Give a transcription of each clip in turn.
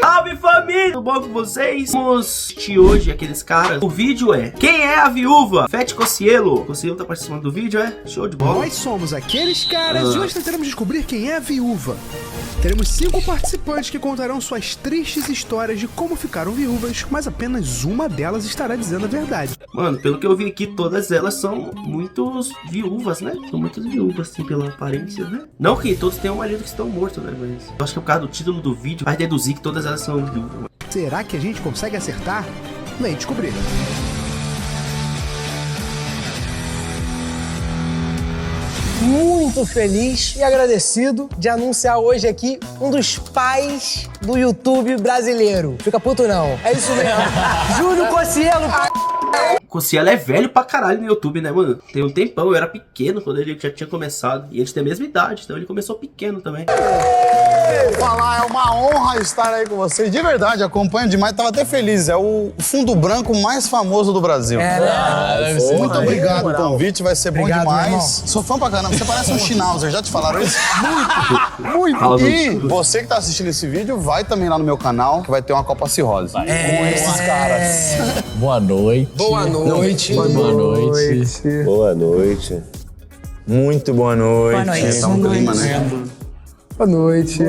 Salve família, tudo bom com vocês? Vamos assistir hoje aqueles caras. O vídeo é: quem é a viúva? Fete Cocielo. Cocielo tá participando do vídeo, é? Show de bola. Nós somos aqueles caras e hoje tentaremos descobrir quem é a viúva. Teremos 5 participantes que contarão suas tristes histórias de como ficaram viúvas, mas apenas uma delas estará dizendo a verdade. Mano, pelo que eu vi aqui, todas elas são muitos viúvas, né? São muitas viúvas, assim, pela aparência, né? Não que todos tenham um marido que estão mortos, né? Mas eu acho que por causa do título do vídeo, vai deduzir que todas elas são viúvas. Será que a gente consegue acertar? Vem descobrir. Muito feliz e agradecido de anunciar hoje aqui um dos pais do YouTube brasileiro. Fica puto não, é isso mesmo. Júlio Cocielo. Cocielo é velho pra caralho no YouTube, né, mano? Tem um tempão, eu era pequeno quando ele já tinha começado. E a gente tem a mesma idade, então ele começou pequeno também. Vou falar, é uma honra estar aí com vocês. De verdade, acompanho demais, tava até feliz. É o fundo branco mais famoso do Brasil. Muito obrigado pelo convite, vai ser Obrigado, bom meu irmão. demais. Sou fã pra caramba, você parece um Schnauzer, já te falaram isso? Muito. Fala, E você que tá assistindo esse vídeo, vai também lá no meu canal, que vai ter uma Copa Cirrose. Com esses caras. Boa noite. Boa noite. Boa noite. Boa noite. Muito boa noite. Boa noite. Tá um clima, né? Boa noite.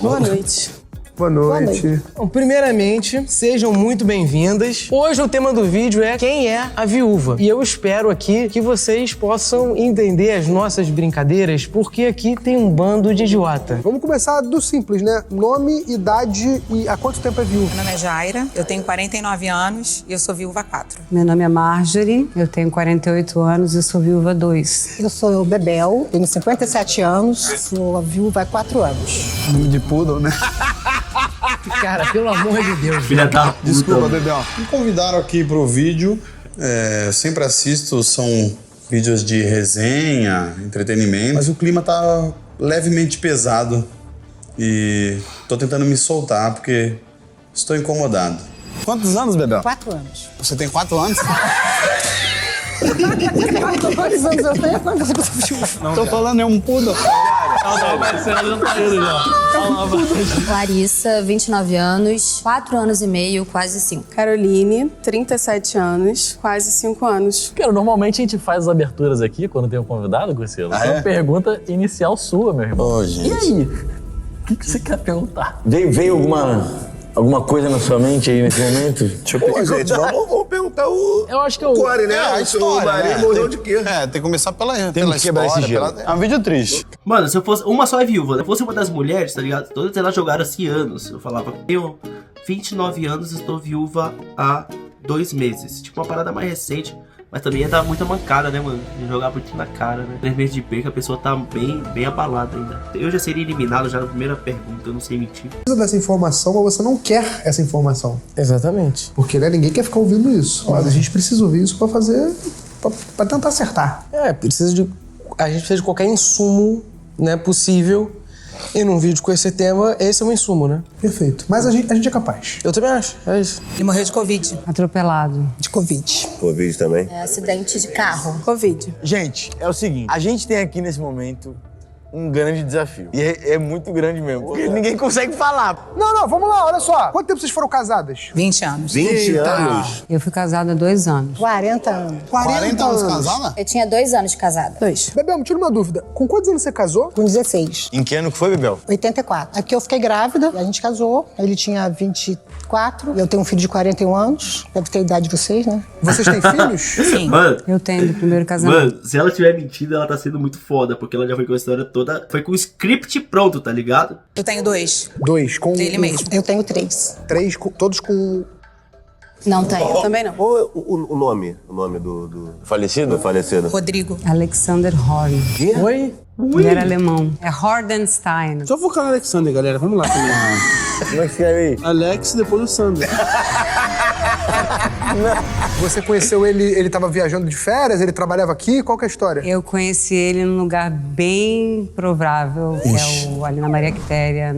Boa noite. Boa noite. Bom, primeiramente, sejam muito bem-vindas. Hoje o tema do vídeo é quem é a viúva. E eu espero aqui que vocês possam entender as nossas brincadeiras, porque aqui tem um bando de idiota. Vamos começar do simples, né? Nome, idade e há quanto tempo é viúva? Meu nome é Jaira, eu tenho 49 anos e eu sou viúva 4. Meu nome é Marjorie, eu tenho 48 anos e sou viúva 2. Eu sou Bebel, tenho 57 anos, sou a viúva há 4 anos. Nome de poodle, né? Cara, pelo amor de Deus. Filha da puta. Desculpa, Bebel. Me convidaram aqui pro vídeo. Sempre assisto, são vídeos de resenha, entretenimento. Mas o clima tá levemente pesado. E tô tentando me soltar porque estou incomodado. Quantos anos, Bebel? 4 anos. Você tem 4 anos? Quantos anos eu tenho? Quantos anos eu viúva? Tô falando, é um poodle. Larissa, 29 anos, 4 anos e meio, quase 5. Caroline, 37 anos, quase 5 anos. Cara, normalmente a gente faz as aberturas aqui quando tem um convidado, Cocielo. Ah, É é? uma pergunta inicial sua, meu irmão. Ô, gente. E aí? O que você quer perguntar? Veio alguma coisa na sua mente aí nesse momento? Pô, gente, vamos perguntar o Eu acho que eu... Core, né? A história, o Marinho né? morreu de quê? Tem que começar pela que quebrar esse gelo. É um vídeo triste. Mano, se eu fosse. Uma só é viúva, né? Se fosse uma das mulheres, tá ligado? Todas elas jogaram assim anos. Eu falava, eu, 29 anos, estou viúva há 2 meses. Tipo, uma parada mais recente. Mas também ia dar muita mancada, né, mano? De jogar muito na cara, né? 3 meses de perca, a pessoa tá bem abalada ainda. Eu já seria eliminado já na primeira pergunta, eu não sei mentir. Precisa dessa informação, mas você não quer essa informação. Exatamente. Porque, né, ninguém quer ficar ouvindo isso. Mas a gente precisa ouvir isso pra fazer... pra tentar acertar. A gente precisa de qualquer insumo, né, possível. E num vídeo com esse tema, esse é um insumo, né? Perfeito. Mas a gente é capaz. Eu também acho, é isso. Ele morreu de Covid. Atropelado. De Covid. Covid também. É acidente de carro. Covid. Gente, é o seguinte. A gente tem aqui nesse momento um grande desafio. E é muito grande mesmo. Porque ninguém consegue falar. Não, vamos lá, olha só. Quanto tempo vocês foram casadas? 20 anos. 20 anos. Eu fui casada há 2 anos. 40 anos. 40 anos casada? Eu tinha 2 anos de casada. 2. Bebel, me tira uma dúvida. Com quantos anos você casou? Com 16. Em que ano que foi, Bebel? 84. Aqui eu fiquei grávida, a gente casou. Ele tinha 24. Eu tenho um filho de 41 anos. Deve ter a idade de vocês, né? Vocês têm filhos? Sim. Mano, Eu tenho do primeiro casamento. mano, se ela tiver mentido, ela tá sendo muito foda. Porque ela já foi com a história toda. Foi com o script pronto, tá ligado? Eu tenho 2. 2. Com Dele mesmo. Eu tenho 3. 3, todos com... Não tenho. Também não. Qual o nome do falecido? Do falecido. Rodrigo. Alexander Horn. Oi? Ele era alemão. É Hordenstein. Só focar no Alexander, galera. Vamos lá também. Como é que escreve aí? Alex, depois o Sander. Você conheceu ele tava viajando de férias? Ele trabalhava aqui? Qual que é a história? Eu conheci ele num lugar bem provável, que é ali na Maria Quitéria,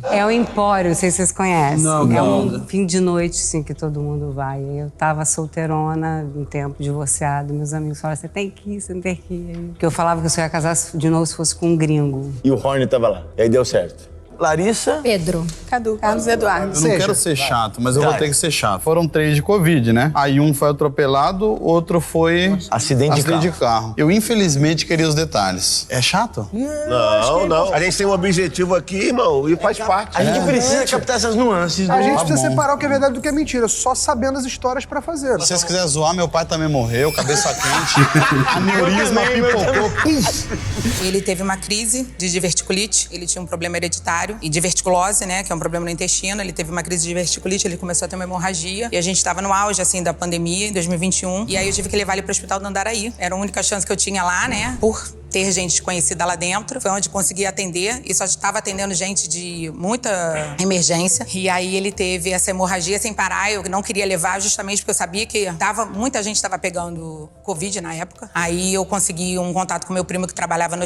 É o Empório, não sei se vocês conhecem. É um fim de noite, assim, que todo mundo vai. Eu tava solteirona, um tempo divorciado. Meus amigos falaram, você tem que ir, você não tem que ir. Porque eu falava que eu só ia casar de novo se fosse com um gringo. E o Horn tava lá. E aí deu certo. Larissa. Pedro. Cadu. Carlos Eduardo. Eu não quero ser chato, mas eu vou ter que ser chato. Foram 3 de Covid, né? Aí um foi atropelado, outro foi... Acidente de carro. Eu, infelizmente, queria os detalhes. É chato? Não. A gente tem um objetivo aqui, irmão, e faz parte. A gente precisa captar essas nuances. A gente precisa separar o que é verdade do que é mentira, só sabendo as histórias pra fazer. Se vocês quiserem zoar, meu pai também morreu, cabeça quente, aneurisma pipocou. Ele teve uma crise de diverticulite, ele tinha um problema hereditário e diverticulose, né, que é um problema no intestino. Ele teve uma crise de diverticulite, ele começou a ter uma hemorragia e a gente estava no auge, assim, da pandemia, em 2021. E aí eu tive que levar ele pro hospital do Andaraí. Era a única chance que eu tinha lá, né, por ter gente conhecida lá dentro. Foi onde consegui atender e só estava atendendo gente de muita emergência. E aí ele teve essa hemorragia sem parar. Eu não queria levar justamente porque eu sabia que muita gente estava pegando Covid na época. Aí eu consegui um contato com meu primo que trabalhava no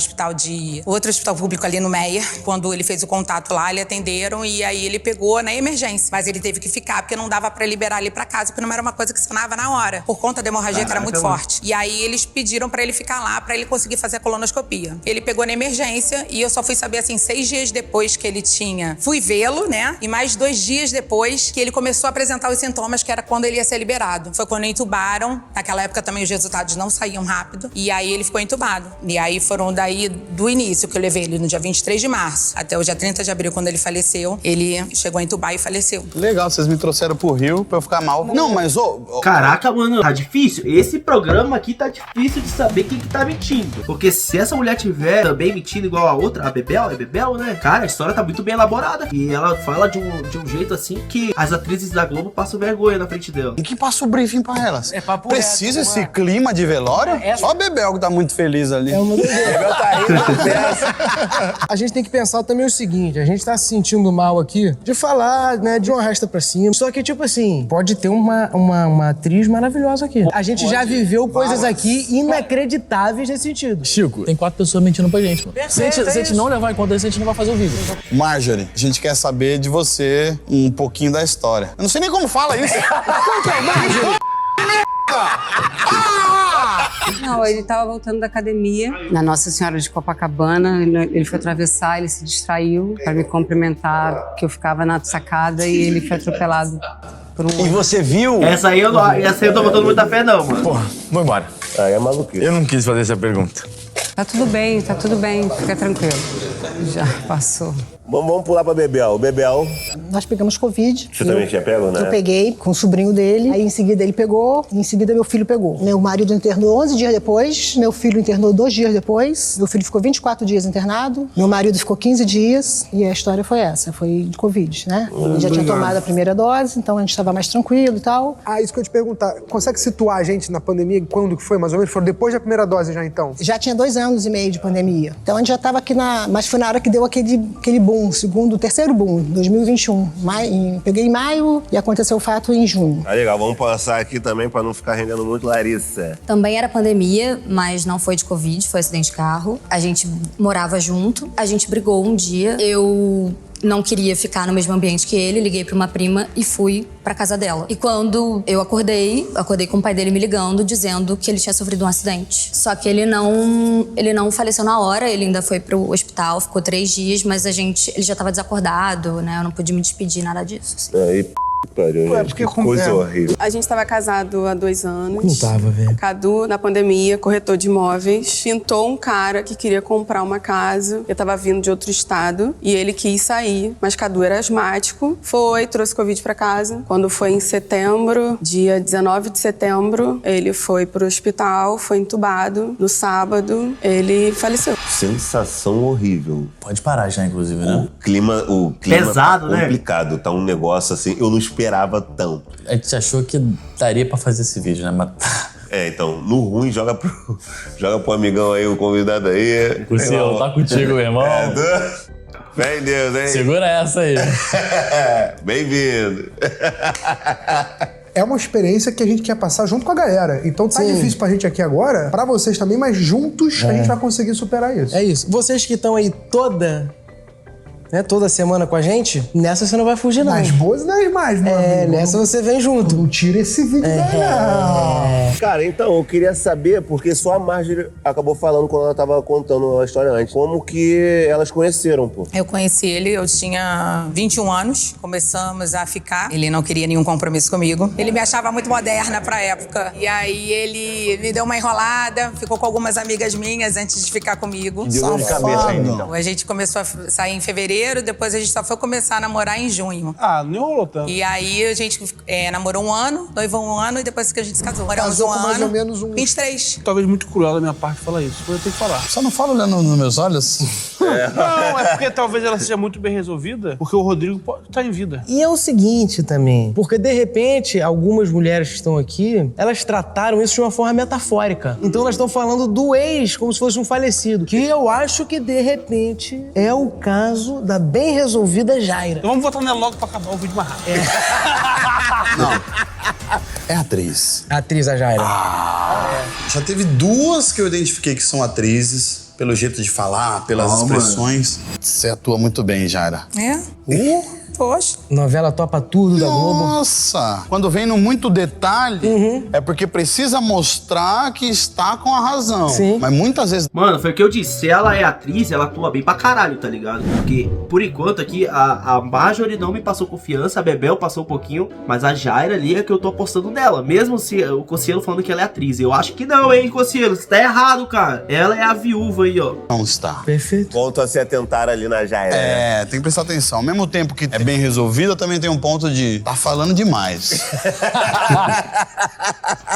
outro hospital público ali no Meia. Quando ele fez o contato lá, ele atenderam e aí ele pegou na emergência. Mas ele teve que ficar porque não dava pra liberar ele pra casa, porque não era uma coisa que sanava na hora, por conta da hemorragia que era muito forte. E aí eles pediram pra ele ficar lá, pra ele conseguir fazer a colonoscopia. Ele pegou na emergência e eu só fui saber, assim, 6 dias depois que ele tinha... Fui vê-lo, né? E mais 2 dias depois que ele começou a apresentar os sintomas, que era quando ele ia ser liberado. Foi quando entubaram. Naquela época também os resultados não saíam rápido. E aí ele ficou entubado. E aí foram daí do início que eu levei ele no dia 23 de março até o dia 30 de abril, quando ele faleceu. Ele chegou a entubar e faleceu. Legal, vocês me trouxeram pro Rio pra eu ficar mal. Não, mas Caraca, mano, tá difícil. Esse programa aqui tá difícil de saber quem que tá mentindo. Porque se essa mulher tiver também mentindo igual a outra, a Bebel, né? Cara, a história tá muito bem elaborada. E ela fala de um jeito assim que as atrizes da Globo passam vergonha na frente dela. E que passa o briefing pra elas? É papo Precisa reto, esse clima de velório? Só a Bebel que tá muito feliz ali. É uma Bebel tá rindo. A gente tem que pensar também o seguinte, a gente tá se sentindo mal aqui de falar, né, de uma rasta pra cima. Só que, tipo assim, pode ter uma atriz maravilhosa aqui. A gente já viveu coisas aqui inacreditáveis nesse sentido. Chico, tem 4 pessoas mentindo pra gente, mano. Se a gente não levar em conta isso, a gente não vai fazer o vídeo. Marjorie, a gente quer saber de você um pouquinho da história. Eu não sei nem como fala isso. Marjorie! Não, ele tava voltando da academia, na Nossa Senhora de Copacabana. Ele foi atravessar, ele se distraiu para me cumprimentar, que eu ficava na sacada e ele foi atropelado por um... E você viu? Essa aí eu tô botando muita fé não, mano. Porra, vou embora. Aí é maluquice. Eu não quis fazer essa pergunta. Tá tudo bem, fica tranquilo. Já passou. Vamos pular pra Bebel. Bebel. Nós pegamos Covid. Você também tinha pego, né? Eu peguei com o sobrinho dele. Aí em seguida ele pegou, em seguida meu filho pegou. Meu marido internou 11 dias depois, meu filho internou 2 dias depois. Meu filho ficou 24 dias internado, meu marido ficou 15 dias e a história foi essa, foi de Covid, né? Ele já tinha tomado a primeira dose, então a gente estava mais tranquilo e tal. Ah, isso que eu ia te perguntar. Consegue situar a gente na pandemia? Quando que foi, mais ou menos? Foi depois da primeira dose já, então? Já tinha 2 anos e meio de pandemia. Então a gente já estava aqui Mas foi na hora que deu aquele boom, terceiro boom, 2021. Peguei em maio e aconteceu o fato em junho. Ah, legal. Vamos passar aqui também pra não ficar rendendo muito, Larissa. Também era pandemia, mas não foi de Covid, foi acidente de carro. A gente morava junto, a gente brigou um dia. Eu não queria ficar no mesmo ambiente que ele, liguei pra uma prima e fui pra casa dela. E quando eu acordei com o pai dele me ligando, dizendo que ele tinha sofrido um acidente. Só que ele não faleceu na hora, ele ainda foi pro hospital, ficou 3 dias, mas ele já tava desacordado, né? Eu não pude me despedir, nada disso. Assim. Aí, pariu, gente, que coisa horrível. A gente tava casado há 2 anos. Não tava, velho. Cadu, na pandemia, corretor de imóveis, pintou um cara que queria comprar uma casa. Eu tava vindo de outro estado e ele quis sair, mas Cadu era asmático. Trouxe Covid pra casa. Quando foi em setembro, dia 19 de setembro, ele foi pro hospital, foi entubado. No sábado, ele faleceu. Sensação horrível. Pode parar já, inclusive, né? O clima pesado, tá complicado, né? Tá um negócio assim, eu não esperava tanto. A gente achou que daria pra fazer esse vídeo, né? Mas... então, no ruim, joga pro amigão aí, o convidado aí. Curcião, tá contigo, meu irmão. Fé em Deus, hein? Segura essa aí. Bem-vindo. É uma experiência que a gente quer passar junto com a galera. Então tá difícil pra gente aqui agora, pra vocês também, mas juntos a gente vai conseguir superar isso. É isso. Vocês que estão aí toda né, toda semana com a gente, nessa você não vai fugir, não. Nas boas e nas más, meu amigo. Nessa você vem junto. Não tira esse vídeo daí, não. Cara, então, eu queria saber, porque só a Marjorie acabou falando quando ela tava contando a história antes, como que elas conheceram, pô. Eu conheci ele, eu tinha 21 anos, começamos a ficar. Ele não queria nenhum compromisso comigo. Ele me achava muito moderna pra época. E aí ele me deu uma enrolada, ficou com algumas amigas minhas antes de ficar comigo. Deu dor de cabeça ainda, então. A gente começou a sair em fevereiro, depois a gente só foi começar a namorar em junho. Ah, não rolou tanto. E aí a gente namorou um ano, noivou um ano e depois que a gente se casou. Moramos um ano. Mais ou menos 23. Talvez muito cruel da minha parte falar isso, mas eu tenho que falar. Só não fala olhando nos meus olhos. Não, é porque talvez ela seja muito bem resolvida, porque o Rodrigo pode estar em vida. E é o seguinte também, porque de repente, algumas mulheres que estão aqui, elas trataram isso de uma forma metafórica. Então elas estão falando do ex como se fosse um falecido, que eu acho que de repente é o caso da bem resolvida Jaira. Então vamos votar nela logo pra acabar o vídeo mais rápido. Não. É atriz. A atriz, a Jaira. Já teve duas que eu identifiquei que são atrizes, pelo jeito de falar, pelas expressões. Você atua muito bem, Jaira. É? Poxa. Novela Topa Tudo da Globo. Nossa! Quando vem no muito detalhe, é porque precisa mostrar que está com a razão. Sim. Mas muitas vezes... Mano, foi o que eu disse. Se ela é atriz, ela atua bem pra caralho, tá ligado? Porque, por enquanto, aqui, a Marjorie não me passou confiança, a Bebel passou um pouquinho, mas a Jaira ali é que eu tô apostando nela. Mesmo se o Cossielo falando que ela é atriz. Eu acho que não, hein, Cossielo? Você tá errado, cara. Ela é a viúva aí, ó. Não está. Perfeito. Volto a se atentar ali na Jaira. É, tem que prestar atenção. Ao mesmo tempo que é bem resolvida, também tem um ponto de... tá falando demais.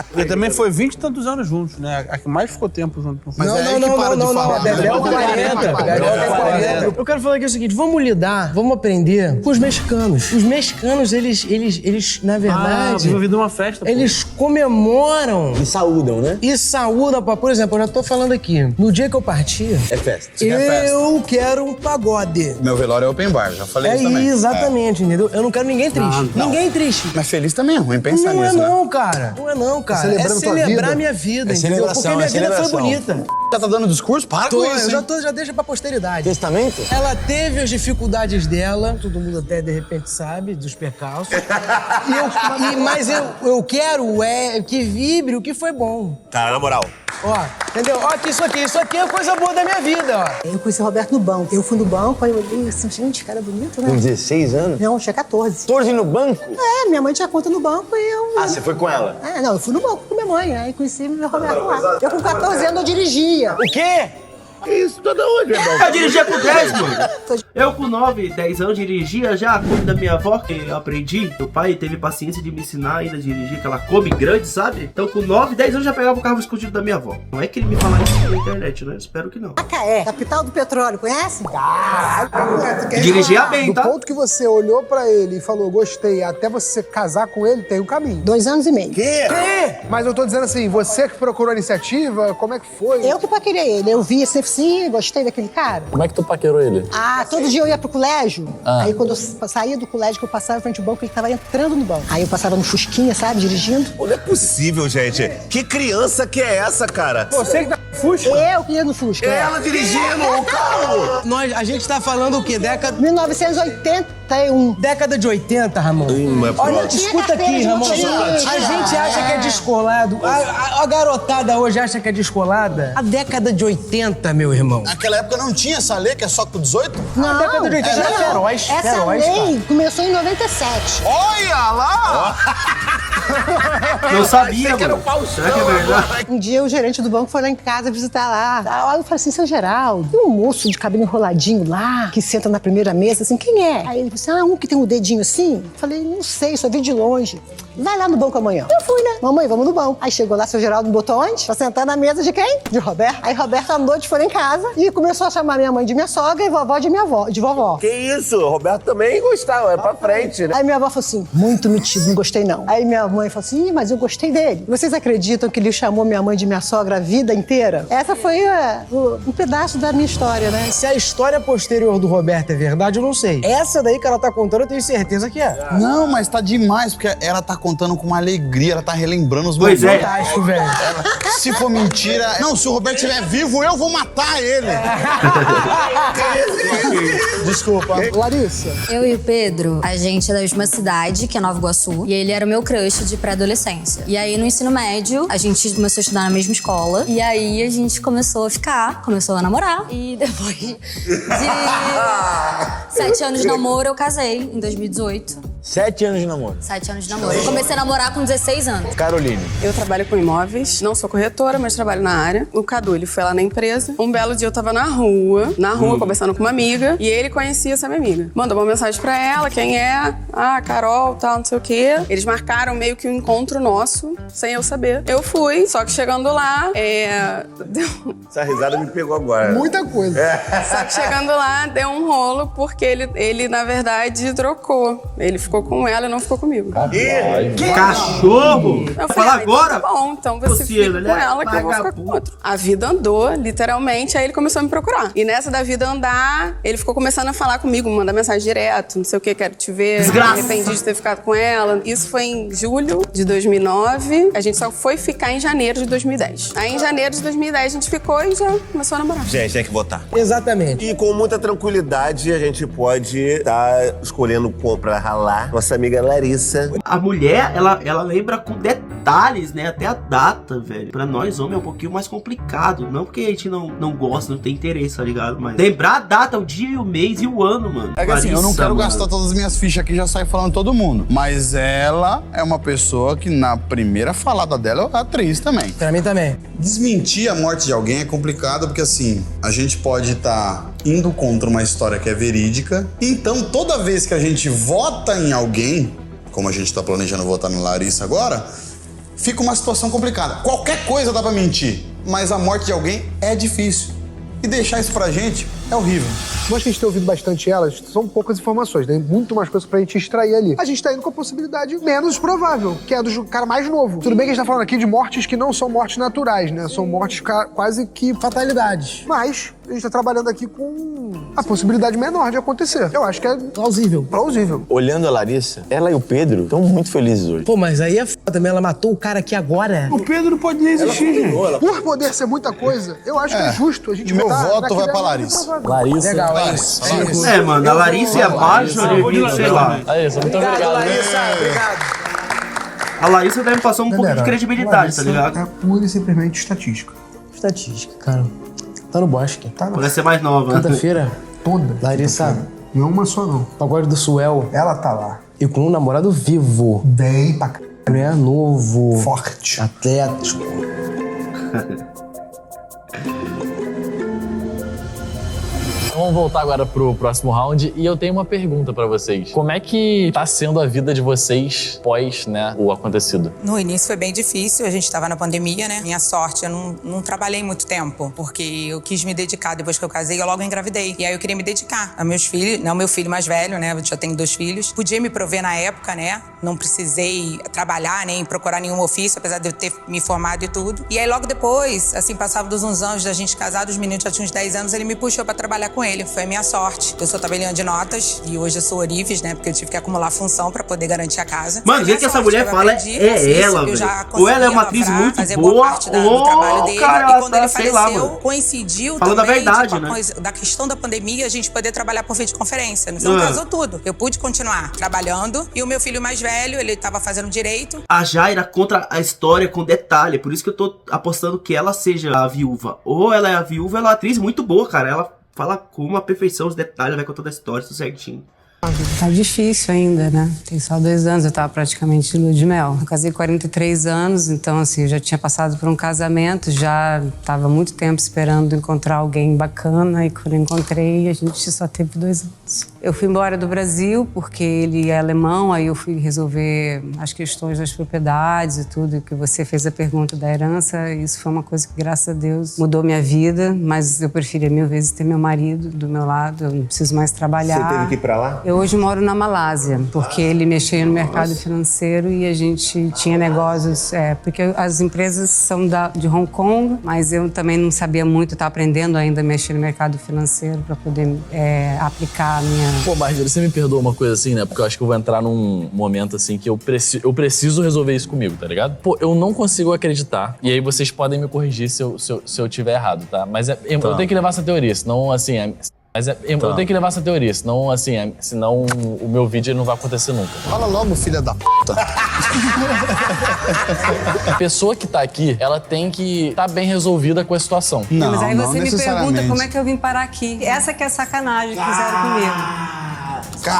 Porque também foi 20 e tantos anos juntos, né? A que mais ficou tempo junto. Mas é aí que para de falar. A Bebel é 40. Eu quero falar aqui o seguinte, vamos lidar, vamos aprender com os mexicanos. Os mexicanos, eles na verdade... Vivido uma festa. Eles comemoram... E saúdam, né? E saúdam, por exemplo, eu já tô falando aqui, no dia que eu partir... É festa. Eu quero um pagode. Meu velório é open bar, já falei isso também. Exatamente, entendeu? Eu não quero ninguém triste. Ninguém triste. Mas feliz também é ruim, pensar Não nisso, é né? não, cara. Não é não, cara. É celebrar minha vida, entendeu? Porque minha vida foi bonita. Já tá dando discurso? Para com isso, Já deixa pra posteridade. Testamento? Ela teve as dificuldades dela, todo mundo até de repente sabe, dos percalços. Mas eu quero que vibre o que foi bom. Tá, na moral. Ó, entendeu? Ó, isso aqui é coisa boa da minha vida, ó. Eu conheci o Roberto no banco. Eu fui no banco, aí eu olhei assim, gente, cara bonito, né? Com 16 anos? Não, eu tinha 14. 14 no banco? É, minha mãe tinha conta no banco e eu... Ah, você foi com ela? É, não, eu fui no banco com minha mãe, aí conheci o Roberto lá. Eu com 14 anos eu dirigia. O quê? Que isso? Toda onde, irmão? Eu dirigia com 10, mano. Eu com 9, 10 anos dirigia já, cuido da minha avó, que eu aprendi. Meu pai teve paciência de me ensinar ainda a dirigir, que ela come grande, sabe? Então com 9, 10 anos já pegava o carro escondido da minha avó. Não é que ele me falasse isso na internet, né? Eu espero que não. Macaé, capital do petróleo, conhece? Dirigia bem, tá? Do ponto que você olhou pra ele e falou, gostei, até você casar com ele, tem um caminho. 2 anos e meio. Quê? Mas eu tô dizendo assim, você que procurou a iniciativa, como é que foi? Eu que paquerei ele. Eu vi esse sim, gostei daquele cara. Como é que tu paquerou ele? Ah, todo dia eu ia pro colégio. Aí quando eu saía do colégio, que eu passava em frente ao banco, ele tava entrando no banco. Aí eu passava no Fusquinha, sabe, dirigindo. Pô, não é possível, gente. Que criança que é essa, cara? Você que tá no Fusca? Eu que ia no Fusca. Ela dirigindo o carro. A gente tá falando o quê? 1981. Década de 80, Ramon. Olha, escuta aqui, Ramon. A gente acha que é descolado. A garotada hoje acha que é descolada. A década de 80, meu irmão. Naquela época não tinha essa lei que é só com 18? Não, a década de 80 era feroz. Essa lei começou em 97. Olha lá! Não sabia, mano. Será que é verdade? Um dia o gerente do banco foi lá em casa visitar lá. Aí eu falei assim, seu Geraldo, tem um moço de cabelo enroladinho lá, que senta na primeira mesa, assim, quem é? Aí ele falou assim, um que tem um dedinho assim? Eu falei, não sei, só vi de longe. Vai lá no banco amanhã. Eu fui, né? Mamãe, vamos no banco. Aí chegou lá, seu Geraldo me botou onde? Pra sentar na mesa de quem? De Roberto. Aí Roberto à noite foi em casa e começou a chamar minha mãe de minha sogra e vovó de minha avó, de vovó. Que isso? O Roberto também gostava, é pra frente, né? Aí minha avó falou assim, muito metido, não gostei não. Aí minha mãe falou assim, mas eu gostei dele. Vocês acreditam que ele chamou minha mãe de minha sogra a vida inteira? Essa foi um pedaço da minha história, né? Se a história posterior do Roberto é verdade, eu não sei. Essa daí que ela tá contando, eu tenho certeza que é. Não, mas tá demais, porque ela tá contando contando com uma alegria, ela tá relembrando os Pois momentos. Fantástico, velho. Se for mentira... Não, se o Roberto estiver vivo, eu vou matar ele. Desculpa. Larissa. Eu e o Pedro, a gente é da mesma cidade, que é Nova Iguaçu, e ele era o meu crush de pré-adolescência. E aí, no ensino médio, a gente começou a estudar na mesma escola, e aí a gente começou a namorar, e depois de 7 anos de namoro, eu casei, em 2018. 7 anos de namoro. 7 anos de namoro. Eu comecei a namorar com 16 anos. Caroline. Eu trabalho com imóveis, não sou corretora, mas trabalho na área. O Cadu, ele foi lá na empresa. Um belo dia eu tava na rua, conversando com uma amiga, e ele conhecia essa minha amiga. Mandou uma mensagem pra ela, quem é? Ah, Carol, tal, não sei o quê. Eles marcaram meio que um encontro nosso, sem eu saber. Eu fui, só que chegando lá, Essa risada me pegou agora. Muita coisa. Só que chegando lá, deu um rolo, porque ele na verdade, trocou. Ele ficou com ela e não ficou comigo. Cachorro! Eu Fala falei, agora? Tá bom, então você fica com ela que eu vou ficar com outro. A vida andou, literalmente, aí ele começou a me procurar. E nessa da vida andar, ele ficou começando a falar comigo, mandar mensagem direto, não sei o que, quero te ver. Desgraça! Me arrependi de ter ficado com ela. Isso foi em julho de 2009. A gente só foi ficar em janeiro de 2010. Aí em janeiro de 2010 a gente ficou e já começou a namorar. Gente, tem que votar. Exatamente. E com muita tranquilidade, a gente pode estar escolhendo pra ralar nossa amiga Larissa. A mulher, ela lembra com detalhes, né? Até a data, velho. Pra nós, homem, é um pouquinho mais complicado. Não porque a gente não gosta, não tem interesse, tá ligado? Mas lembrar a data, o dia, o mês e o ano, mano. É que assim, eu não quero Larissa, gastar todas as minhas fichas aqui e já sair falando todo mundo. Mas ela é uma pessoa que na primeira falada dela é atriz também. Pra mim também. Desmentir a morte de alguém é complicado porque assim, a gente pode estar indo contra uma história que é verídica. Então, toda vez que a gente vota em alguém, como a gente tá planejando votar na Larissa agora, fica uma situação complicada. Qualquer coisa dá pra mentir, mas a morte de alguém é difícil. E deixar isso pra gente é horrível. Nós que a gente tem ouvido bastante elas, são poucas informações, tem muito mais coisas pra gente extrair ali. A gente tá indo com a possibilidade menos provável, que é do cara mais novo. Tudo bem que a gente tá falando aqui de mortes que não são mortes naturais, né? São mortes quase que fatalidades. Mas a gente tá trabalhando aqui com a possibilidade menor de acontecer. Eu acho que é plausível. Plausível. Olhando a Larissa, ela e o Pedro estão muito felizes hoje. Pô, mas aí é foda também, ela matou o cara aqui agora. O Pedro pode nem existir, gente. Por poder ser muita coisa, eu acho que é justo a gente Meu voto vai pra Larissa. Larissa. Legal, é Larissa. isso. É, mano, a Larissa é abaixo, sei lá. Larissa, muito obrigado. Larissa, obrigado. A Larissa deve passar um pouco de credibilidade, tá ligado? É pura e simplesmente estatística. Estatística, cara. Tá no bosque. Tá Parece ser mais nova, né? Quinta-feira, Toda. Larissa, Não uma só, não. pagode do Suel. Ela tá lá. E com um namorado vivo. Bem pra c... É novo. Forte. Atlético. Vamos voltar agora pro próximo round e eu tenho uma pergunta pra vocês. Como é que tá sendo a vida de vocês pós, né, o acontecido? No início foi bem difícil, a gente estava na pandemia, né? Minha sorte, eu não trabalhei muito tempo, porque eu quis me dedicar depois que eu casei, eu logo engravidei. E aí eu queria me dedicar a meus filhos, não, meu filho mais velho, né? Eu já tenho 2 filhos. Podia me prover na época, né? Não precisei trabalhar, nem procurar nenhum ofício, apesar de eu ter me formado e tudo. E aí logo depois, assim, passados uns anos da gente casado, os meninos já tinham uns 10 anos, ele me puxou pra trabalhar com ele. Foi a minha sorte. Eu sou tabeliã de notas e hoje eu sou Orives, né? Porque eu tive que acumular função pra poder garantir a casa. Mano, o jeito que essa mulher fala é ela, velho. Ou ela é uma atriz muito boa, ou, cara, e quando ele sei lá, faleceu, mano. coincidiu Falando também, a verdade, tipo, né? da questão da pandemia, a gente poder trabalhar por videoconferência. Então casou tudo. Eu pude continuar trabalhando e o meu filho mais velho, ele tava fazendo direito. A Jaira conta a história com detalhe, por isso que eu tô apostando que ela seja a viúva. Ou ela é a viúva, ela é uma atriz muito boa, cara. Ela fala com uma perfeição os detalhes, vai contando a história, tudo certinho. Tá difícil ainda, né? Tem só 2 anos, eu tava praticamente de lua de mel. Eu casei 43 anos, então assim, eu já tinha passado por um casamento, já tava muito tempo esperando encontrar alguém bacana, e quando eu encontrei, a gente só teve 2 anos. Eu fui embora do Brasil, porque ele é alemão, aí eu fui resolver as questões das propriedades e tudo, e que você fez a pergunta da herança, isso foi uma coisa que, graças a Deus, mudou minha vida, mas eu preferia 1000 vezes ter meu marido do meu lado, eu não preciso mais trabalhar. Você teve que ir pra lá? Eu hoje moro na Malásia, porque ele mexia no mercado financeiro e a gente tinha negócios, porque as empresas são de Hong Kong, mas eu também não sabia muito, estava aprendendo ainda a mexer no mercado financeiro para poder aplicar a minha... Pô, Marjorie, você me perdoa uma coisa assim, né? Porque eu acho que eu vou entrar num momento assim que eu preciso resolver isso comigo, tá ligado? Pô, eu não consigo acreditar. E aí vocês podem me corrigir se eu tiver errado, tá? Mas eu tenho que levar essa teoria, senão assim... eu tenho que levar essa teoria, senão assim... senão o meu vídeo não vai acontecer nunca. Fala logo, filha da puta. A pessoa que tá aqui, ela tem que estar bem resolvida com a situação. Não, mas aí você me pergunta como é que eu vim parar aqui. Essa que é a sacanagem que fizeram comigo.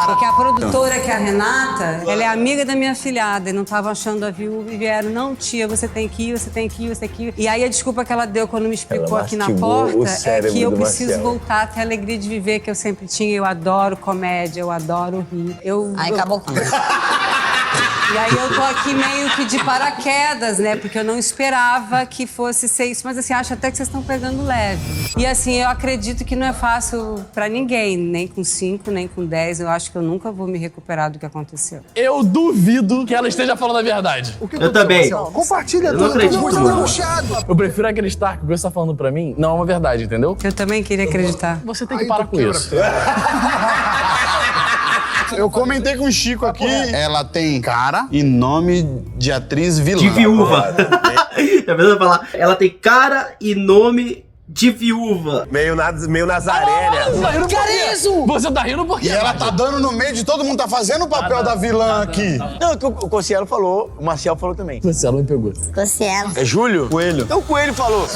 Porque a produtora, que é a Renata, ela é amiga da minha filhada e não tava achando a viúva e vieram, não, tia, você tem que ir, você tem que ir, você tem que ir. E aí a desculpa que ela deu quando me explicou aqui na porta é que eu preciso voltar a ter a alegria de viver que eu sempre tinha. Eu adoro comédia, eu adoro rir. Aí acabou. E aí eu tô aqui meio que de paraquedas, né? Porque eu não esperava que fosse ser isso. Mas assim, acho até que vocês estão pegando leve. E assim, eu acredito que não é fácil pra ninguém. Nem com 5, nem com 10. Eu acho que eu nunca vou me recuperar do que aconteceu. Eu duvido que ela esteja falando a verdade. Eu também. Compartilha Eu não acredito, mano. Eu prefiro acreditar que o que você tá falando pra mim não é uma verdade, entendeu? Eu também queria acreditar. Você tem que parar com isso. Eu comentei com o Chico aqui, ela tem cara e nome de atriz vilã. De viúva. Já pensou falar? Ela tem cara e nome de viúva. Meio Nazaré, né? Que era isso? Você tá rindo por quê? E ela tá dando no meio de todo mundo, tá fazendo o papel da vilã aqui. Não, que o Cossielo falou, o Marcial falou também. Você me pegou. Cossielo. É Júlio? Coelho. Então o Coelho falou.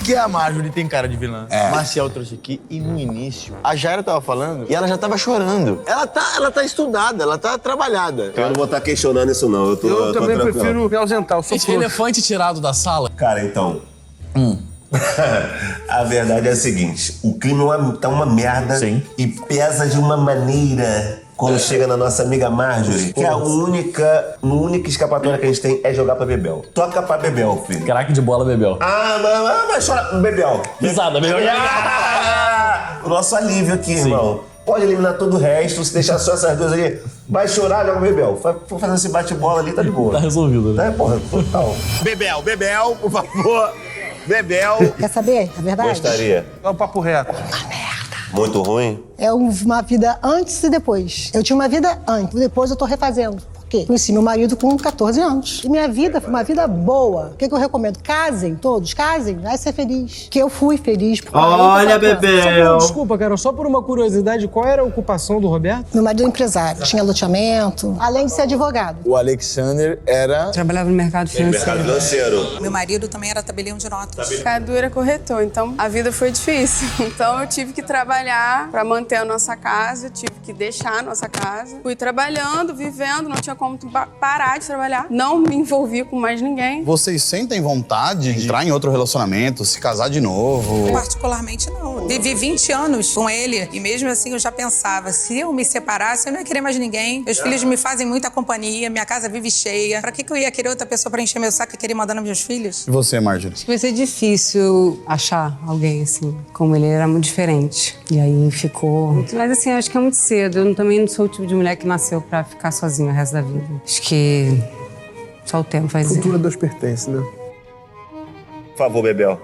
Que a Marjorie tem cara de vilã. É. Marcial trouxe aqui e no início, a Jaira tava falando e ela já tava chorando. Ela tá estudada, ela tá trabalhada. Eu não vou estar questionando isso, não. Eu tô também tranquilo. prefiro me ausentar, eu sou Esse elefante tirado da sala. Cara, então... A verdade é a seguinte, o clima tá uma merda. Sim. E pesa de uma maneira quando chega na nossa amiga Marjorie, que a única escapatória que a gente tem é jogar pra Bebel. Toca pra Bebel, filho. Craque de bola, Bebel. Mas chora, Bebel. Risada, Bebel. O nosso alívio aqui, irmão. Pode eliminar todo o resto, se deixar só essas duas ali. Vai chorar, joga o Bebel. For fazer esse bate-bola ali, tá de boa. Tá resolvido, né? É, porra, total. Bebel, por favor. Bebel. Quer saber a verdade? Gostaria. É um papo reto. Muito ruim? É uma vida antes e depois. Eu tinha uma vida antes, depois eu tô refazendo. Por quê? Conheci meu marido com 14 anos. E minha vida foi uma vida boa. O que eu recomendo? Casem, todos, casem, vai ser feliz. Que eu fui feliz. Por Olha, Bebel. Desculpa, Carol, só por uma curiosidade, qual era a ocupação do Roberto? Meu marido é empresário, tinha loteamento, além de ser advogado. O Alexander era... Trabalhava no mercado financeiro. Mercado financeiro. Meu marido também era tabelião de notas. Cadu era corretor, então a vida foi difícil. Então eu tive que trabalhar pra manter a nossa casa, tive que deixar a nossa casa. Fui trabalhando, vivendo, não tinha como parar de trabalhar. Não me envolvi com mais ninguém. Vocês sentem vontade de entrar em outro relacionamento, se casar de novo? Particularmente não. Vivi 20 anos com ele e mesmo assim eu já pensava, se eu me separasse, eu não ia querer mais ninguém. Meus filhos me fazem muita companhia, minha casa vive cheia. Pra que eu ia querer outra pessoa pra encher meu saco e querer mandar nos meus filhos? E você, Marjorie? Acho que vai ser difícil achar alguém assim, como ele era muito diferente. E aí ficou... Mas assim, acho que é muito cedo. Eu também não sou o tipo de mulher que nasceu pra ficar sozinha o resto da vida. Acho que só o tempo vai dizer. Cultura dos pertence, né? Por favor, Bebel.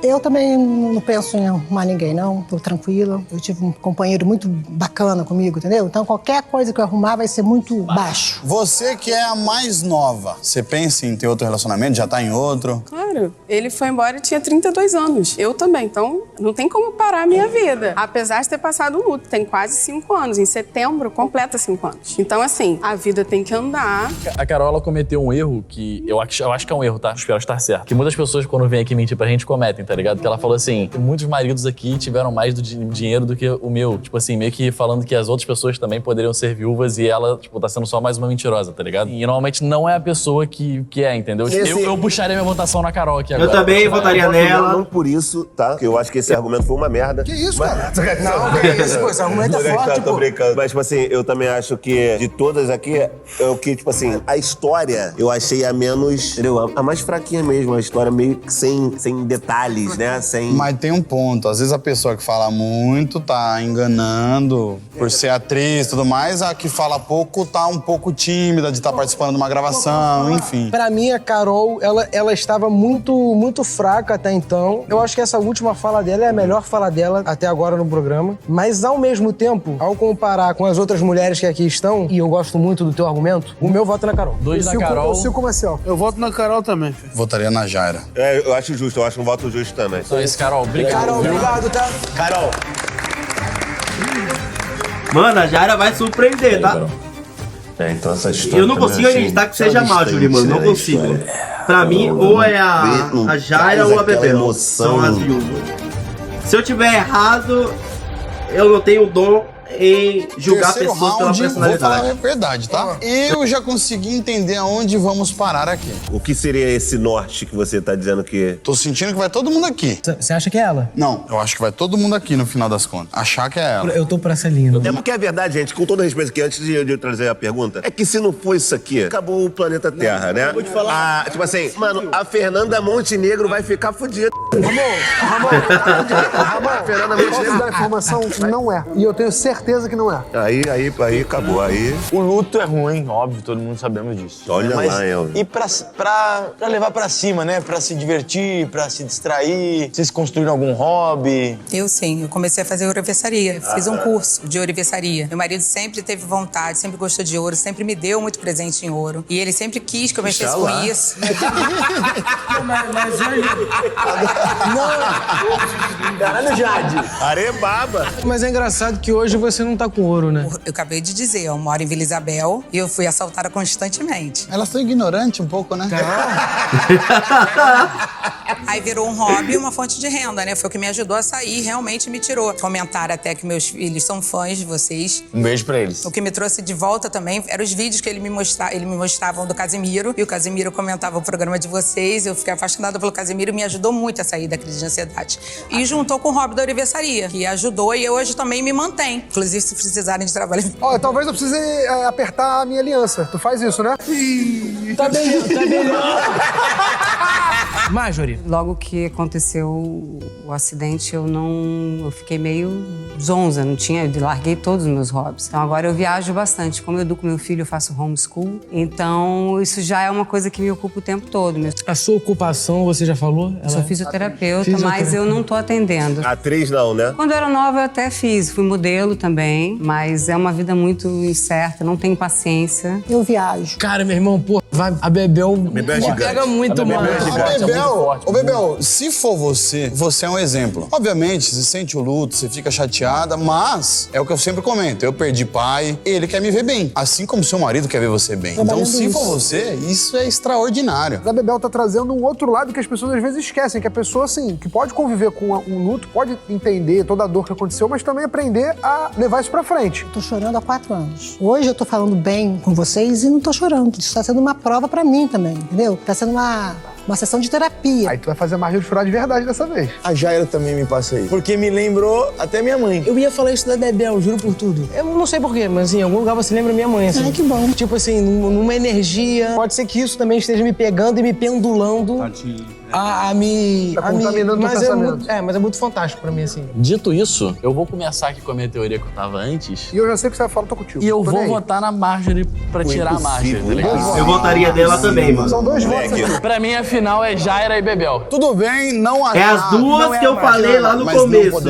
Eu também não penso em arrumar ninguém, não. Tô tranquila. Eu tive um companheiro muito bacana comigo, entendeu? Então qualquer coisa que eu arrumar vai ser muito baixo. Você que é a mais nova, você pensa em ter outro relacionamento? Já tá em outro? Claro, ele foi embora e tinha 32 anos. Eu também, então não tem como parar a minha vida. Apesar de ter passado um luto, tem quase 5 anos. Em setembro, completa 5 anos. Então assim, a vida tem que andar. A Carol, ela cometeu um erro que eu acho que é um erro, tá? Espero estar certo. Que muitas pessoas, quando vêm aqui mentir pra gente, cometem, tá ligado? Que ela falou assim, muitos maridos aqui tiveram mais dinheiro do que o meu. Tipo assim, meio que falando que as outras pessoas também poderiam ser viúvas e ela, tipo, tá sendo só mais uma mentirosa, tá ligado? E normalmente não é a pessoa que é, entendeu? Eu puxaria minha votação na Carol aqui agora. Eu também votaria nela. Não por isso, tá? Porque eu acho que esse argumento foi uma merda. Que isso, cara? Não, que isso, pô, esse argumento é forte, Tô pô. brincando. Mas, tipo assim, eu também acho que de todas aqui, é o que, tipo assim, a história eu achei a menos, entendeu? A mais fraquinha mesmo, a história meio que sem detalhes, né? Mas tem um ponto, às vezes a pessoa que fala muito tá enganando por ser atriz e tudo mais, a que fala pouco tá um pouco tímida de estar participando de uma gravação, enfim. Pra mim, a Carol, ela estava muito muito fraca até então. Eu acho que essa última fala dela é a melhor fala dela até agora no programa. Mas, ao mesmo tempo, ao comparar com as outras mulheres que aqui estão, e eu gosto muito do teu argumento, o meu voto é na Carol. 2 da Carol. O Silco Marcel. Eu voto na Carol também. Votaria na Jaira. Eu acho justo, eu acho um voto justo também. Então é isso, Carol. Obrigado. Carol, obrigado, tá? Carol. Mano, a Jaira vai surpreender, tá? Então essa história. Eu não consigo acreditar que seja Marjorie, mano. Não consigo. Pra mim, ou é a Jaira ou a Bebel. São as viúvas. Se eu tiver errado, eu não tenho dom em julgar Terceiro pessoas pela round, personalidade. vou falar a verdade, tá? Eu já consegui entender aonde vamos parar aqui. O que seria esse norte que você tá dizendo que... Tô sentindo que vai todo mundo aqui. Você acha que é ela? Não, eu acho que vai todo mundo aqui no final das contas. Achar que é ela. Eu tô pra essa linha. É porque é verdade, gente, com todo respeito aqui, antes de eu trazer a pergunta, é que se não for isso aqui, acabou o planeta Terra, né? Vou te falar. Tipo assim, mano, a Fernanda Montenegro vai ficar fodida. Ramon, A Fernanda posso Montenegro... dar informação? Não é. E eu tenho certeza que não é. Aí acabou, aí... O luto é ruim, óbvio, todo mundo sabemos disso. Olha Mas lá, Elvio. E pra levar pra cima, né? Pra se divertir, pra se distrair, vocês construíram algum hobby? Eu sim, eu comecei a fazer ourivesaria. Fiz um curso de ourivesaria. Meu marido sempre teve vontade, sempre gostou de ouro, sempre me deu muito presente em ouro. E ele sempre quis que eu mexesse com isso. Mas aí... Não! Caralho, Jade! Arebaba! Mas é engraçado que hoje você não tá com ouro, né? Eu acabei de dizer, eu moro em Vila Isabel e eu fui assaltada constantemente. Elas estão ignorantes um pouco, né? Aí virou um hobby e uma fonte de renda, né? Foi o que me ajudou a sair, realmente me tirou. Comentaram até que meus filhos são fãs de vocês. Um beijo pra eles. O que me trouxe de volta também eram os vídeos que ele me mostravam do Casimiro. E o Casimiro comentava o programa de vocês. Eu fiquei apaixonada pelo Casimiro e me ajudou muito a sair da crise de ansiedade. E juntou com o hobby da ourivesaria, que ajudou e hoje também me mantém. Inclusive, se precisarem de trabalho... Ó, talvez eu precise apertar a minha aliança. Tu faz isso, né? Tá bem, tá melhor. Marjorie. Logo que aconteceu o acidente, eu fiquei meio zonza, eu larguei todos os meus hobbies. Então agora eu viajo bastante. Como eu educo meu filho, eu faço homeschool. Então isso já é uma coisa que me ocupa o tempo todo. A sua ocupação, você já falou? Eu sou fisioterapeuta, mas eu não tô atendendo. Atriz não, né? Quando eu era nova eu até fiz, fui modelo também, mas é uma vida muito incerta, não tenho paciência. Eu viajo. Cara, meu irmão, pô, a Bebel pega muito, mano. Ô, Bebel, se for você é um exemplo. Obviamente, você sente o luto, você fica chateada, mas é o que eu sempre comento. Eu perdi pai, ele quer me ver bem. Assim como seu marido quer ver você bem. Então, se for você, isso é extraordinário. A Bebel tá trazendo um outro lado que as pessoas às vezes esquecem, que a pessoa, assim, que pode conviver com um luto, pode entender toda a dor que aconteceu, mas também aprender a levar isso pra frente. Tô chorando há 4 anos. Hoje eu tô falando bem com vocês e não tô chorando. Isso tá sendo uma prova pra mim também, entendeu? Tá sendo uma sessão de terapia. Aí tu vai fazer a Marjorie chorar de verdade dessa vez. A Jaira também me passa isso. Porque me lembrou até minha mãe. Eu ia falar isso da Bebel, juro por tudo. Eu não sei porquê, mas em algum lugar você lembra minha mãe, assim. Ai, que bom. Tipo assim, numa energia. Pode ser que isso também esteja me pegando e me pendulando. A me... Tá contaminando o pensamento. Mas é muito fantástico pra mim, assim. Dito isso, eu vou começar aqui com a minha teoria que eu tava antes. E eu já sei que você vai falar, tô contigo. E eu vou votar na Marjorie pra tirar a Marjorie, tá ligado? Eu votaria dela também, mano. São 2 votos aqui. Pra mim, a final é Jaira e Bebel. Tudo bem, não É as duas que eu falei lá no começo.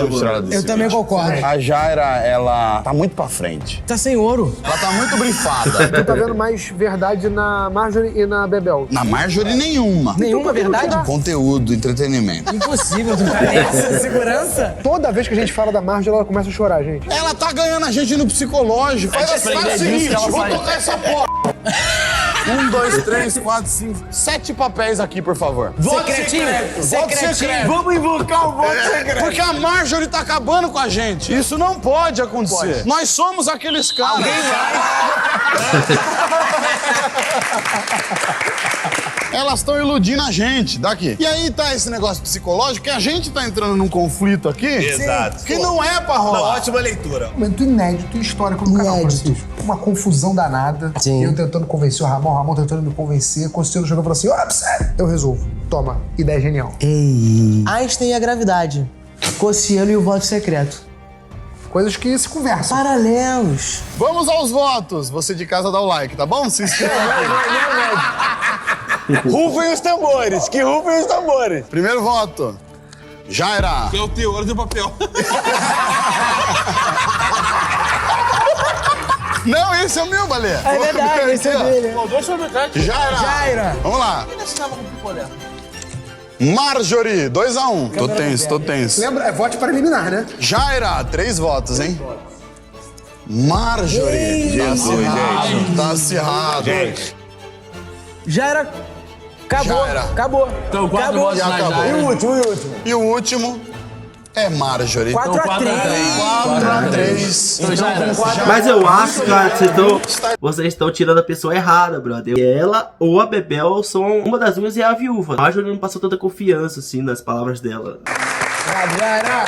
Eu também concordo. A Jaira, ela tá muito pra frente. Tá sem ouro. Ela tá muito brifada. Tu tá vendo mais verdade na Marjorie e na Bebel. Na Marjorie, nenhuma. Nenhuma verdade? Conteúdo, entretenimento. Impossível, tu tá nessa segurança. Toda vez que a gente fala da Marjorie, ela começa a chorar, gente. Ela tá ganhando a gente no psicológico. Faz o seguinte, vamos tocar essa porra. 1, 2, 3, 4, 5, 7 papéis aqui, por favor. Secretinho. Voto secreto. Vamos invocar o voto secreto. Porque a Marjorie tá acabando com a gente. Isso não pode acontecer. Nós somos aqueles caras. Alguém vai. Elas estão iludindo a gente daqui. E aí tá esse negócio psicológico que a gente tá entrando num conflito aqui. Exato. Que não é pra rolar. Uma ótima leitura. Momento inédito e histórico no canal, Francisco. Uma confusão danada. Sim. Eu tentando convencer o Ramon tentando me convencer. Conselho chegou e falou assim: ó, sério, eu resolvo. Toma, ideia genial. Einstein e a gravidade. Cossielo e o voto secreto. Coisas que se conversam. Paralelos. Vamos aos votos. Você de casa dá o like, tá bom? Se inscreva. Rufem os tambores, que rufem os tambores. Primeiro voto. Jaira. Que é o teu, olha o teu papel. Não, esse é o meu, Balé. É verdade, esse é dele. Pô, dois sobre metade. Jaira. Vamos lá. Marjorie, 2-1. Tô tenso. Lembra, é voto para eliminar, né? Jaira, 3 votos, hein? Marjorie. Jesus, gente. Tá acirrado. Gente. Jaira. Acabou. Jaira. Acabou. Então, 4 Acabou. votos na acabou. Jaira. E o último é Marjorie. 4 a 3. 4-3. Então, Jaira. Mas eu acho, cara, que vocês estão tirando a pessoa errada, brother. Ela ou a Bebel são uma das duas e é a viúva. A Marjorie não passou tanta confiança, assim, nas palavras dela. Jaira.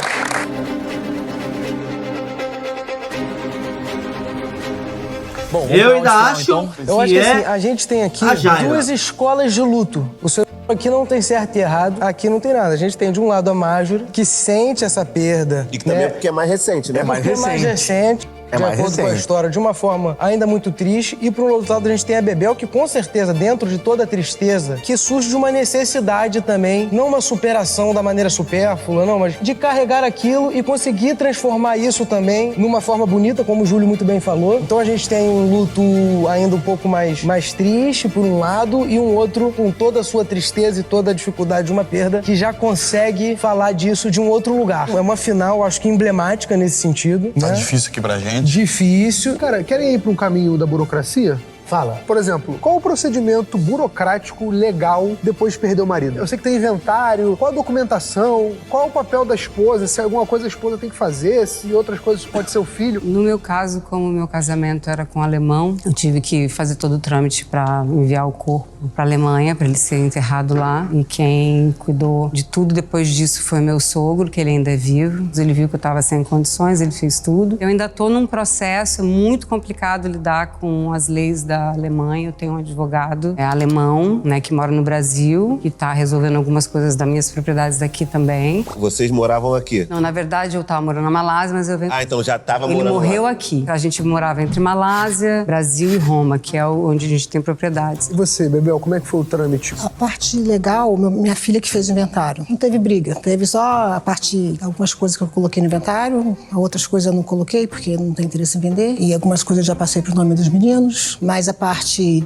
Bom, vamos Eu pra ainda onde acho então? Eu acho que que assim, é a gente tem aqui a Jaira. 2 escolas de luto. O seu aqui não tem certo e errado, aqui não tem nada. A gente tem de um lado a Marjorie, que sente essa perda. E que também é porque é mais recente, né? É mais Porque é mais recente. É De mais acordo com a recente. história, de uma forma ainda muito triste. E pro outro lado a gente tem a Bebel, que com certeza, dentro de toda a tristeza, que surge de uma necessidade também, não uma superação da maneira supérflua, não, mas de carregar aquilo e conseguir transformar isso também numa forma bonita, como o Júlio muito bem falou. Então a gente tem um luto ainda um pouco mais triste, por um lado, e um outro com toda a sua tristeza e toda a dificuldade de uma perda, que já consegue falar disso de um outro lugar. É uma final, acho que emblemática nesse sentido. Tá né? difícil aqui pra gente. Difícil. Cara, querem ir para um caminho da burocracia? Fala. Por exemplo, qual o procedimento burocrático legal depois de perder o marido? Eu sei que tem inventário, qual a documentação, qual o papel da esposa, se alguma coisa a esposa tem que fazer, se outras coisas pode ser o filho. No meu caso, como o meu casamento era com um alemão, eu tive que fazer todo o trâmite para enviar o corpo para a Alemanha, para ele ser enterrado lá. E quem cuidou de tudo depois disso foi meu sogro, que ele ainda é vivo. Ele viu que eu estava sem condições, ele fez tudo. Eu ainda estou num processo muito complicado lidar com as leis da Alemanha. Eu tenho um advogado alemão, né, que mora no Brasil, que está resolvendo algumas coisas das minhas propriedades daqui também. Vocês moravam aqui? Não, na verdade, eu estava morando na Malásia, mas eu venho... Ah, então já estava Ele morando morreu lá. aqui. A gente morava entre Malásia, Brasil e Roma, que é onde a gente tem propriedades. E você, Bebel, como é que foi o trâmite? A parte legal, minha filha que fez o inventário. Não teve briga. Teve só a parte, algumas coisas que eu coloquei no inventário, outras coisas eu não coloquei, porque não tem interesse em vender. E algumas coisas eu já passei pro nome dos meninos. Mas a parte,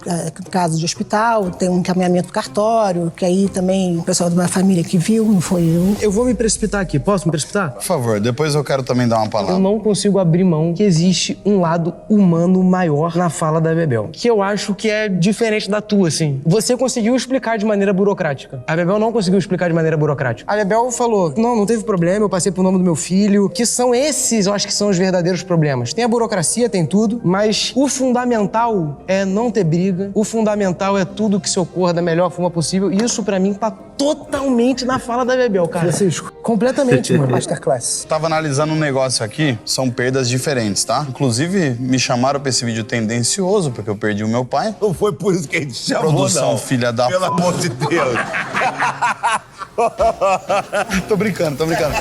caso de hospital, tem um encaminhamento pro cartório, que aí também o pessoal da minha família que viu, não foi eu. Eu vou me precipitar aqui. Posso me precipitar? Por favor, depois eu quero também dar uma palavra. Eu não consigo abrir mão que existe um lado humano maior na fala da Bebel, que eu acho que é diferente da tua, assim. Você conseguiu explicar de maneira burocrática. A Bebel não conseguiu explicar de maneira burocrática. A Bebel falou, não teve problema, eu passei pro nome do meu filho, que são esses, eu acho que são os verdadeiros problemas. Tem a burocracia, tem tudo, mas o fundamental é não ter briga, o fundamental é tudo que se ocorra da melhor forma possível, e isso pra mim tá totalmente na fala da Bebel, cara. Francisco. Completamente, mano. Masterclass. Tava analisando um negócio aqui, são perdas diferentes, tá? Inclusive, me chamaram pra esse vídeo tendencioso, porque eu perdi o meu pai. Não foi por isso que a gente chamou, Produção, não. filha da... Pelo amor de Deus. Tô brincando.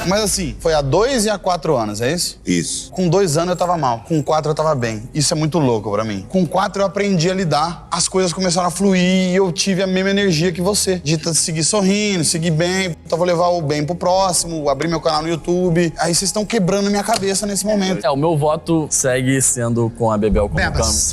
Mas assim, foi há 2 e há 4 anos, é isso? Isso. Com 2 anos eu tava mal, com 4 eu tava bem. Isso é muito louco pra mim. Com 4 eu aprendi a lidar, as coisas começaram a fluir e eu tive a mesma energia que você. De seguir sorrindo, seguir bem, vou levar o bem pro próximo, abrir meu canal no YouTube. Aí vocês estão quebrando minha cabeça nesse momento. O meu voto segue sendo com a Bebel como,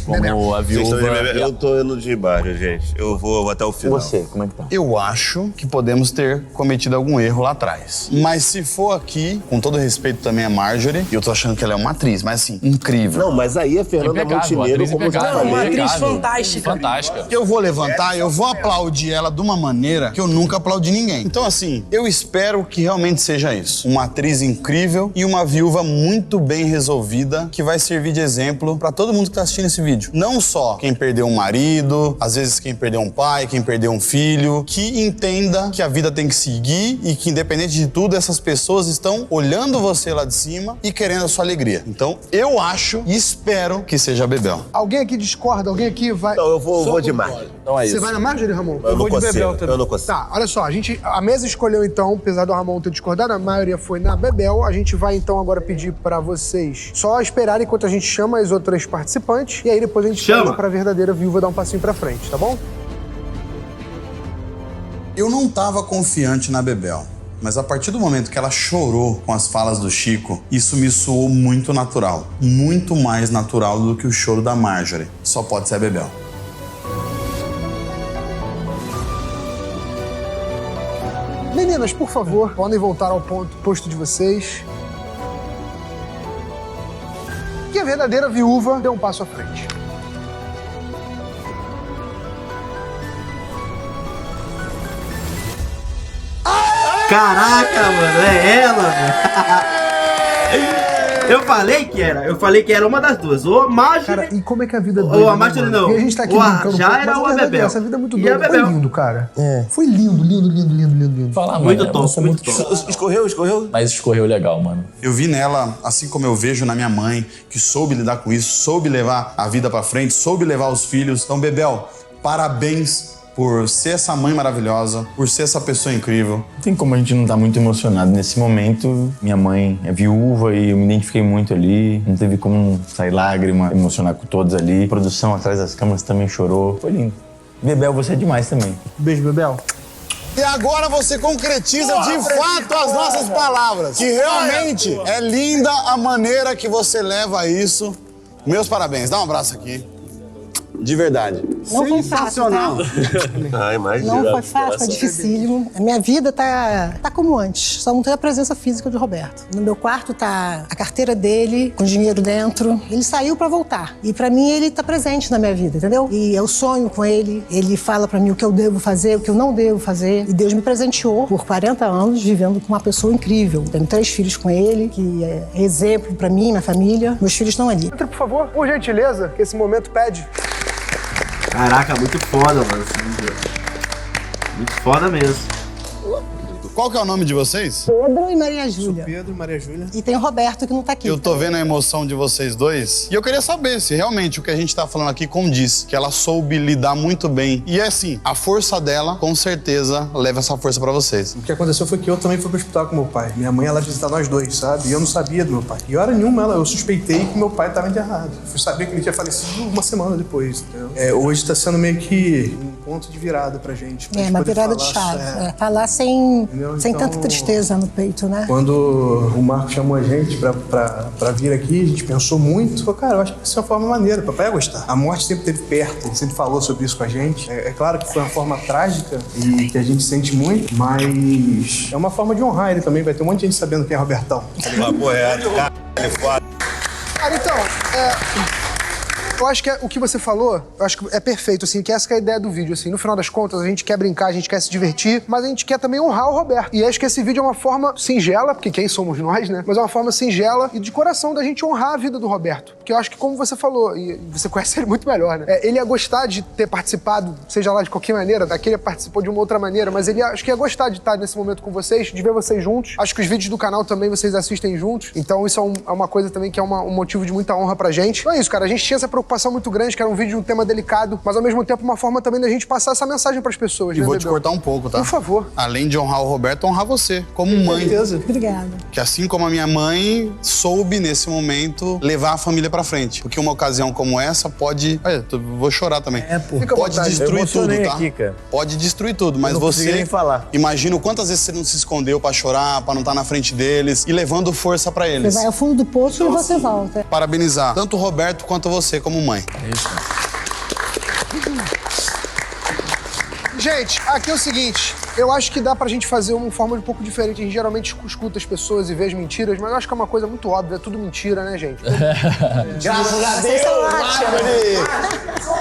como a viúva. Eu tô indo de baixo, gente. Eu vou até o final. Você, como é que tá? Eu acho que podemos ter cometido algum erro lá atrás. Mas se for aqui, com todo respeito também a Marjorie, e eu tô achando que ela é uma atriz, mas assim, incrível. Não, mas aí é Fernanda Montenegro, como eu já falei. Uma atriz fantástica. Fantástica. Eu vou levantar, eu vou aplaudir ela de uma maneira que eu nunca aplaudi ninguém. Então, assim, eu espero que realmente seja isso. Uma atriz incrível e uma viúva muito bem resolvida que vai servir de exemplo pra todo mundo que tá assistindo esse vídeo. Não só quem perdeu um marido, às vezes quem perdeu um pai, quem perdeu um filho, que entenda que a vida tem que seguir e que, independente de tudo, essas pessoas estão olhando você lá de cima e querendo a sua alegria. Então, eu acho e espero que seja a Bebel. Alguém aqui discorda? Alguém aqui vai... Então, eu vou de Marjorie. Então é isso. Você vai na Marjorie, Ramon? Eu não consigo, eu não consigo. Tá, olha só, a mesa escolheu então, apesar do Ramon ter discordado, a maioria foi na Bebel. A gente vai então agora pedir pra vocês só esperarem enquanto a gente chama as outras participantes e aí depois a gente chama pra verdadeira viúva dar um passinho pra frente, tá bom? Eu não tava confiante na Bebel. Mas a partir do momento que ela chorou com as falas do Chico, isso me soou muito natural. Muito mais natural do que o choro da Marjorie. Só pode ser a Bebel. Meninas, por favor, podem voltar ao posto de vocês. Que a verdadeira viúva deu um passo à frente. Caraca, mano, é ela, velho. Eu falei que era uma das duas. Ou a Marjorie... Cara, e como é que a vida doida, ou a Marjorie não. E a gente tá aqui ou a brincando Jaira ou a Bebel. Essa vida é muito E a doida. Bebel. Foi lindo, cara. É. Foi lindo. Falar, Muito mano, top, muito top. Escorreu? Mas escorreu legal, mano. Eu vi nela, assim como eu vejo na minha mãe, que soube lidar com isso, soube levar a vida pra frente, soube levar os filhos. Então, Bebel, parabéns por ser essa mãe maravilhosa, por ser essa pessoa incrível. Não tem como a gente não estar muito emocionado. Nesse momento, minha mãe é viúva e eu me identifiquei muito ali. Não teve como sair lágrima, emocionar com todos ali. A produção atrás das câmeras também chorou. Foi lindo. Bebel, você é demais também. Beijo, Bebel. E agora você concretiza de fato as nossas palavras. Que realmente é linda a maneira que você leva isso. Meus parabéns. Dá um abraço aqui. De verdade. Não foi fácil, tá? Ah, imagina. Não foi fácil, foi dificílimo. A minha vida tá como antes, só não tem a presença física do Roberto. No meu quarto tá a carteira dele, com dinheiro dentro. Ele saiu pra voltar. E pra mim ele tá presente na minha vida, entendeu? E eu sonho com ele, ele fala pra mim o que eu devo fazer, o que eu não devo fazer. E Deus me presenteou por 40 anos vivendo com uma pessoa incrível. Tenho 3 filhos com ele, que é exemplo pra mim, minha família. Meus filhos estão ali. Entra, por favor, por gentileza, que esse momento pede. Caraca, muito foda, mano. Muito foda mesmo. Qual que é o nome de vocês? Pedro e Maria Júlia. Pedro, Maria Júlia. E tem o Roberto que não tá aqui. Eu tô vendo a emoção de vocês dois. E eu queria saber se realmente o que a gente tá falando aqui condiz. Que ela soube lidar muito bem. E é assim, a força dela, com certeza, leva essa força pra vocês. O que aconteceu foi que eu também fui pro hospital com meu pai. Minha mãe, ela visitar nós dois, sabe? E eu não sabia do meu pai. E hora nenhuma, eu suspeitei que meu pai tava enterrado. Fui saber que ele tinha falecido uma semana depois, entendeu? Hoje tá sendo meio que um ponto de virada pra gente. Pra gente uma poder virada de falar, chave. Falar sem Então, tanta tristeza no peito, né? Quando o Marco chamou a gente pra vir aqui, a gente pensou muito. Falou, cara, eu acho que isso é uma forma maneira, papai ia gostar. A morte sempre esteve perto, ele sempre falou sobre isso com a gente. É claro que foi uma forma trágica e que a gente sente muito, mas é uma forma de honrar ele também. Vai ter um monte de gente sabendo quem é Robertão. Papo reto, cara, é foda. Cara, então, eu acho que o que você falou, eu acho que é perfeito, assim, que essa que é a ideia do vídeo, assim. No final das contas, a gente quer brincar, a gente quer se divertir, mas a gente quer também honrar o Roberto. E acho que esse vídeo é uma forma singela, porque quem somos nós, né? Mas é uma forma singela e de coração da gente honrar a vida do Roberto. Porque eu acho que, como você falou, e você conhece ele muito melhor, né? Ele ia gostar de ter participado, seja lá de qualquer maneira, daquele participou de uma outra maneira, mas ele acho que ia gostar de estar nesse momento com vocês, de ver vocês juntos. Acho que os vídeos do canal também vocês assistem juntos. Então isso é uma coisa também que é um motivo de muita honra pra gente. Então é isso, cara. A gente tinha essa preocupação muito grande, que era um vídeo de um tema delicado, mas ao mesmo tempo uma forma também da gente passar essa mensagem pras pessoas. E né, vou te Bebel? cortar um pouco, tá? Por favor. Além de honrar o Roberto, honrar você, como mãe. Obrigada. Que assim como a minha mãe soube, nesse momento, levar a família pra frente. Porque uma ocasião como essa pode... Olha, vou chorar também. Fica à Pode vontade. destruir tudo, tá? aqui, cara. Pode destruir tudo, mas não consegui você... nem falar. Imagina quantas vezes você não se escondeu pra chorar, pra não estar na frente deles e levando força pra Você eles. vai ao fundo do poço e você volta. Parabenizar tanto o Roberto quanto você como mãe. Gente, aqui é o seguinte, eu acho que dá pra gente fazer uma forma um pouco diferente. A gente geralmente escuta as pessoas e vê as mentiras, mas eu acho que é uma coisa muito óbvia, é tudo mentira, né, gente? Graças a Deus,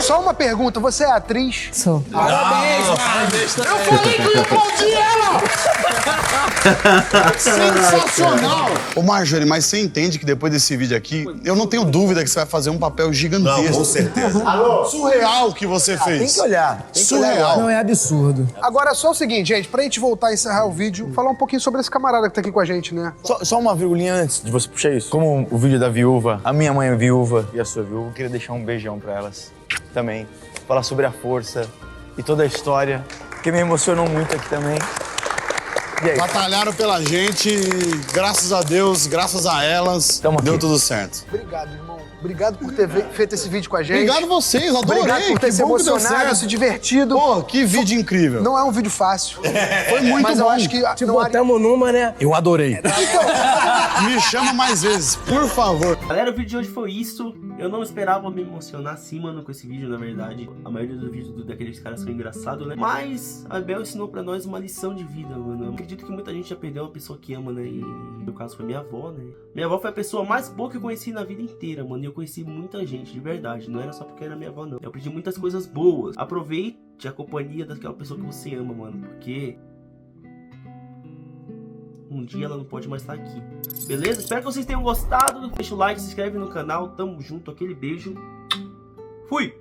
Só uma pergunta, você é atriz? Sou. Parabéns, Eu falei que eu ia aplaudir ela! Sensacional! Ô Marjorie, mas você entende que depois desse vídeo aqui, eu não tenho dúvida que você vai fazer um papel gigantesco. Não, com certeza. Surreal o que você fez. Tem que olhar. Surreal. Não, é absurdo. Agora, só o seguinte, gente, pra gente voltar a encerrar o vídeo, falar um pouquinho sobre esse camarada que tá aqui com a gente, né? Só uma virgulinha antes de você puxar isso. Como o vídeo da viúva, a minha mãe é viúva e a sua viúva, eu queria deixar um beijão pra elas também. Falar sobre a força e toda a história, que me emocionou muito aqui também. E aí? Batalharam pela gente, graças a Deus, graças a elas, deu tudo certo. Obrigado, irmão. Obrigado por ter feito esse vídeo com a gente. Obrigado vocês, adorei. Obrigado por ter que se bom que deu emocionado, certo. se divertido. Pô, que vídeo incrível. Não é um vídeo fácil. Foi muito mas bom. eu acho que... Te botamos numa, né? Eu adorei. Me chama mais vezes, por favor. Galera, o vídeo de hoje foi isso. Eu não esperava me emocionar assim, mano, com esse vídeo, na verdade. A maioria dos vídeos daqueles caras são engraçados, né? Mas a Bel ensinou pra nós uma lição de vida, mano. Eu acredito que muita gente já perdeu uma pessoa que ama, né? E no meu caso foi minha avó, né? Minha avó foi a pessoa mais boa que eu conheci na vida inteira, mano. E eu conheci muita gente, de verdade. Não era só porque era minha avó, não. Eu aprendi muitas coisas boas. Aproveite a companhia daquela pessoa que você ama, mano. Porque... um dia ela não pode mais estar aqui. Beleza? Espero que vocês tenham gostado. Deixa o like, se inscreve no canal. Tamo junto. Aquele beijo. Fui!